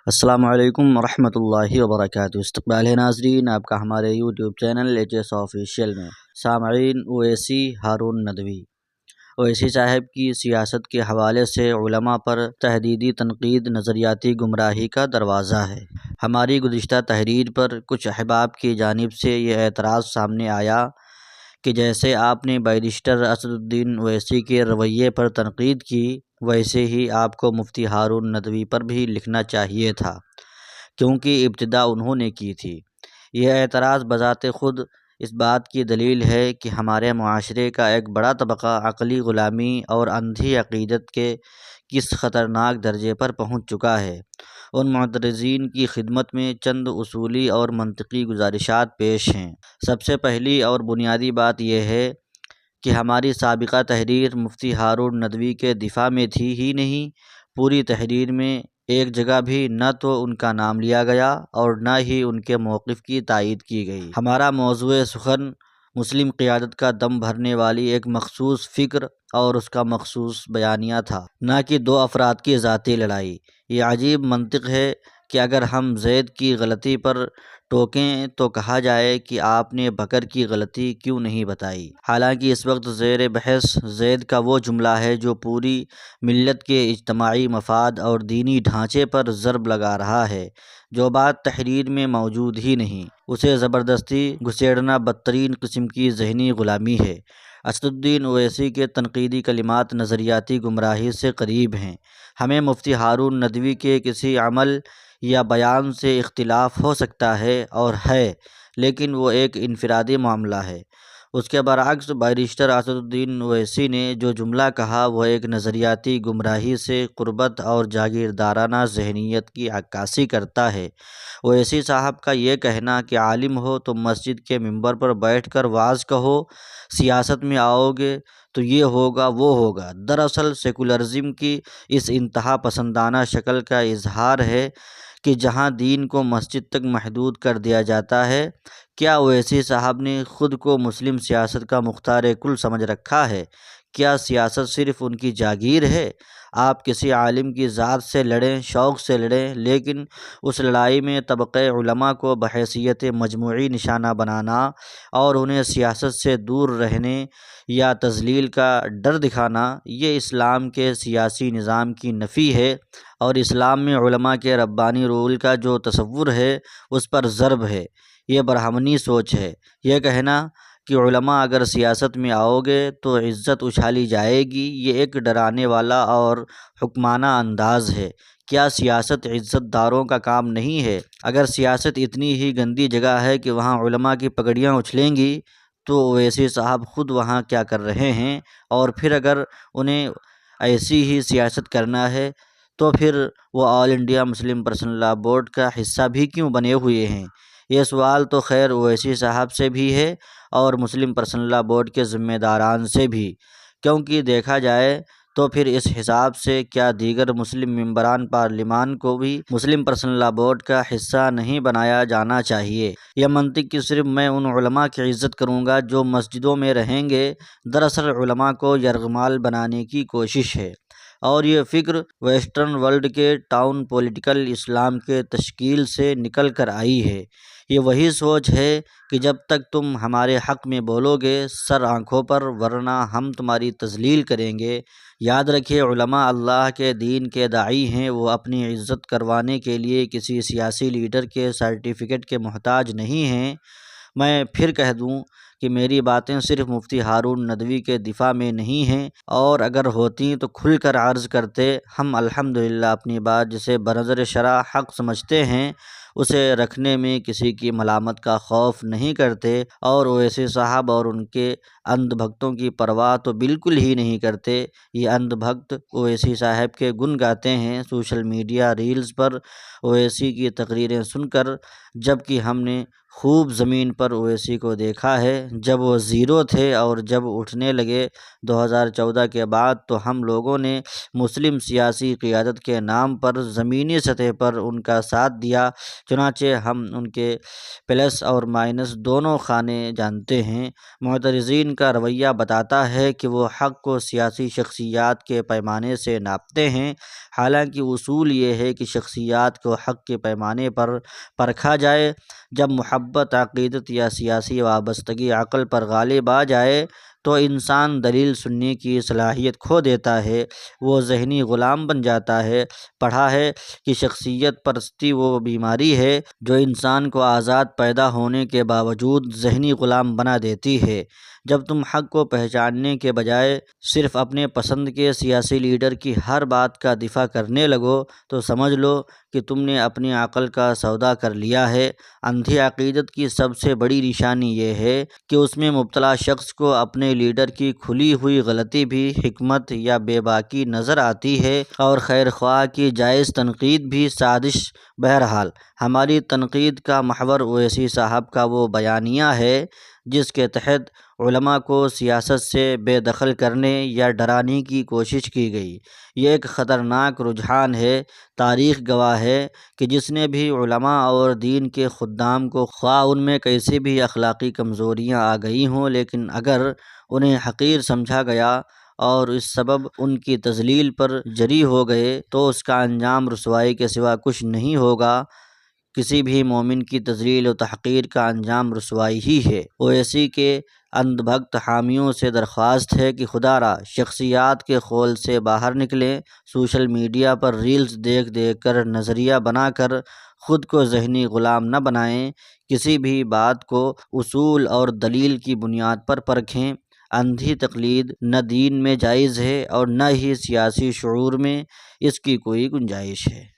السلام علیکم ورحمۃ اللہ وبرکاتہ۔ استقبال ہے ناظرین آپ کا ہمارے YouTube channel H S official میں۔ سامعین، اویسی ہارون ندوی اویسی صاحب کی سیاست کے حوالے سے علماء پر تحدیدی تنقید نظریاتی گمراہی کا دروازہ ہے۔ ہماری گزشتہ تحریر پر کچھ احباب کی جانب سے یہ اعتراض سامنے آیا کہ جیسے آپ نے بیرسٹر اسد الدین اویسی کے رویے پر تنقید کی، ویسے ہی آپ کو مفتی ہارون ندوی پر بھی لکھنا چاہیے تھا، کیونکہ ابتدا انہوں نے کی تھی۔ یہ اعتراض بذات خود اس بات کی دلیل ہے کہ ہمارے معاشرے کا ایک بڑا طبقہ عقلی غلامی اور اندھی عقیدت کے کس خطرناک درجے پر پہنچ چکا ہے۔ ان معترضین کی خدمت میں چند اصولی اور منطقی گزارشات پیش ہیں۔ سب سے پہلی اور بنیادی بات یہ ہے کہ ہماری سابقہ تحریر مفتی ہارون ندوی کے دفاع میں تھی ہی نہیں۔ پوری تحریر میں ایک جگہ بھی نہ تو ان کا نام لیا گیا اور نہ ہی ان کے موقف کی تائید کی گئی۔ ہمارا موضوع سخن مسلم قیادت کا دم بھرنے والی ایک مخصوص فکر اور اس کا مخصوص بیانیہ تھا، نہ کہ دو افراد کی ذاتی لڑائی۔ یہ عجیب منطق ہے کہ اگر ہم زید کی غلطی پر ٹوکیں تو کہا جائے کہ آپ نے بکر کی غلطی کیوں نہیں بتائی، حالانکہ اس وقت زیر بحث زید کا وہ جملہ ہے جو پوری ملت کے اجتماعی مفاد اور دینی ڈھانچے پر ضرب لگا رہا ہے۔ جو بات تحریر میں موجود ہی نہیں، اسے زبردستی گھسیڑنا بدترین قسم کی ذہنی غلامی ہے۔ اسد الدین اویسی کے تنقیدی کلمات نظریاتی گمراہی سے قریب ہیں۔ ہمیں مفتی ہارون ندوی کے کسی عمل یا بیان سے اختلاف ہو سکتا ہے اور ہے، لیکن وہ ایک انفرادی معاملہ ہے۔ اس کے برعکس بیرسٹر اسد الدین اویسی نے جو جملہ کہا وہ ایک نظریاتی گمراہی سے قربت اور جاگیردارانہ ذہنیت کی عکاسی کرتا ہے۔ اویسی صاحب کا یہ کہنا کہ عالم ہو تو مسجد کے ممبر پر بیٹھ کر وعظ کہو، سیاست میں آؤ گے تو یہ ہوگا وہ ہوگا، دراصل سیکولرزم کی اس انتہا پسندانہ شکل کا اظہار ہے کہ جہاں دین کو مسجد تک محدود کر دیا جاتا ہے۔ کیا اویسی صاحب نے خود کو مسلم سیاست کا مختار کل سمجھ رکھا ہے؟ کیا سیاست صرف ان کی جاگیر ہے؟ آپ کسی عالم کی ذات سے لڑیں، شوق سے لڑیں، لیکن اس لڑائی میں طبقہ علماء کو بحیثیت مجموعی نشانہ بنانا اور انہیں سیاست سے دور رہنے یا تذلیل کا ڈر دکھانا، یہ اسلام کے سیاسی نظام کی نفی ہے اور اسلام میں علماء کے ربانی رول کا جو تصور ہے اس پر ضرب ہے۔ یہ برہمنی سوچ ہے۔ یہ کہنا کہ علماء اگر سیاست میں آؤ گے تو عزت اچھالی جائے گی، یہ ایک ڈرانے والا اور حکمانہ انداز ہے۔ کیا سیاست عزت داروں کا کام نہیں ہے؟ اگر سیاست اتنی ہی گندی جگہ ہے کہ وہاں علماء کی پگڑیاں اچھلیں گی تو اویسی صاحب خود وہاں کیا کر رہے ہیں؟ اور پھر اگر انہیں ایسی ہی سیاست کرنا ہے تو پھر وہ All India Muslim Personal Law Board کا حصہ بھی کیوں بنے ہوئے ہیں؟ یہ سوال تو خیر اویسی صاحب سے بھی ہے اور مسلم پرسنل لاء بورڈ کے ذمہ داران سے بھی، کیونکہ دیکھا جائے تو پھر اس حساب سے کیا دیگر مسلم ممبران پارلیمان کو بھی مسلم پرسنل لاء بورڈ کا حصہ نہیں بنایا جانا چاہیے؟ یہ منطق کہ صرف میں ان علماء کی عزت کروں گا جو مسجدوں میں رہیں گے، دراصل علماء کو یرغمال بنانے کی کوشش ہے، اور یہ فکر ویسٹرن ورلڈ کے ٹاؤن پولیٹیکل اسلام کے تشکیل سے نکل کر آئی ہے۔ یہ وہی سوچ ہے کہ جب تک تم ہمارے حق میں بولو گے سر آنکھوں پر، ورنہ ہم تمہاری تذلیل کریں گے۔ یاد رکھیے، علماء اللہ کے دین کے داعی ہیں، وہ اپنی عزت کروانے کے لیے کسی سیاسی لیڈر کے سرٹیفکیٹ کے محتاج نہیں ہیں۔ میں پھر کہہ دوں کہ میری باتیں صرف مفتی ہارون ندوی کے دفاع میں نہیں ہیں، اور اگر ہوتیں تو کھل کر عرض کرتے۔ ہم الحمدللہ اپنی بات جسے بنظر شرع حق سمجھتے ہیں اسے رکھنے میں کسی کی ملامت کا خوف نہیں کرتے، اور اویسی صاحب اور ان کے اندھ بھکتوں کی پرواہ تو بالکل ہی نہیں کرتے۔ یہ اندھ بھکت اویسی صاحب کے گن گاتے ہیں سوشل میڈیا ریلز پر اویسی کی تقریریں سن کر، جبکہ ہم نے خوب زمین پر اویسی کو دیکھا ہے جب وہ زیرو تھے، اور جب اٹھنے لگے 2014 کے بعد تو ہم لوگوں نے مسلم سیاسی قیادت کے نام پر زمینی سطح پر ان کا ساتھ دیا۔ چنانچہ ہم ان کے پلس اور مائنس دونوں خانے جانتے ہیں۔ معترضین کا رویہ بتاتا ہے کہ وہ حق کو سیاسی شخصیات کے پیمانے سے ناپتے ہیں، حالانکہ اصول یہ ہے کہ شخصیات کو حق کے پیمانے پر پرکھا جائے۔ جب محبت، عقیدت یا سیاسی وابستگی عقل پر غالب آ جائے تو انسان دلیل سننے کی صلاحیت کھو دیتا ہے، وہ ذہنی غلام بن جاتا ہے۔ پڑھا ہے کہ شخصیت پرستی وہ بیماری ہے جو انسان کو آزاد پیدا ہونے کے باوجود ذہنی غلام بنا دیتی ہے۔ جب تم حق کو پہچاننے کے بجائے صرف اپنے پسند کے سیاسی لیڈر کی ہر بات کا دفاع کرنے لگو تو سمجھ لو کہ تم نے اپنی عقل کا سودا کر لیا ہے۔ اندھی عقیدت کی سب سے بڑی نشانی یہ ہے کہ اس میں مبتلا شخص کو اپنے لیڈر کی کھلی ہوئی غلطی بھی حکمت یا بے باکی نظر آتی ہے اور خیر خواہ کی جائز تنقید بھی سازش۔ بہرحال ہماری تنقید کا محور اویسی صاحب کا وہ بیانیہ ہے جس کے تحت علماء کو سیاست سے بے دخل کرنے یا ڈرانے کی کوشش کی گئی۔ یہ ایک خطرناک رجحان ہے۔ تاریخ گواہ ہے کہ جس نے بھی علماء اور دین کے خدام کو، خواہ ان میں کیسی بھی اخلاقی کمزوریاں آ گئی ہوں، لیکن اگر انہیں حقیر سمجھا گیا اور اس سبب ان کی تذلیل پر جری ہو گئے تو اس کا انجام رسوائی کے سوا کچھ نہیں ہوگا۔ کسی بھی مومن کی تذلیل و تحقیر کا انجام رسوائی ہی ہے۔ اویسی کے اندھ بھگت حامیوں سے درخواست ہے کہ خدا را شخصیات کے خول سے باہر نکلیں، سوشل میڈیا پر ریلز دیکھ دیکھ کر نظریہ بنا کر خود کو ذہنی غلام نہ بنائیں، کسی بھی بات کو اصول اور دلیل کی بنیاد پر پرکھیں۔ اندھی تقلید نہ دین میں جائز ہے اور نہ ہی سیاسی شعور میں اس کی کوئی گنجائش ہے۔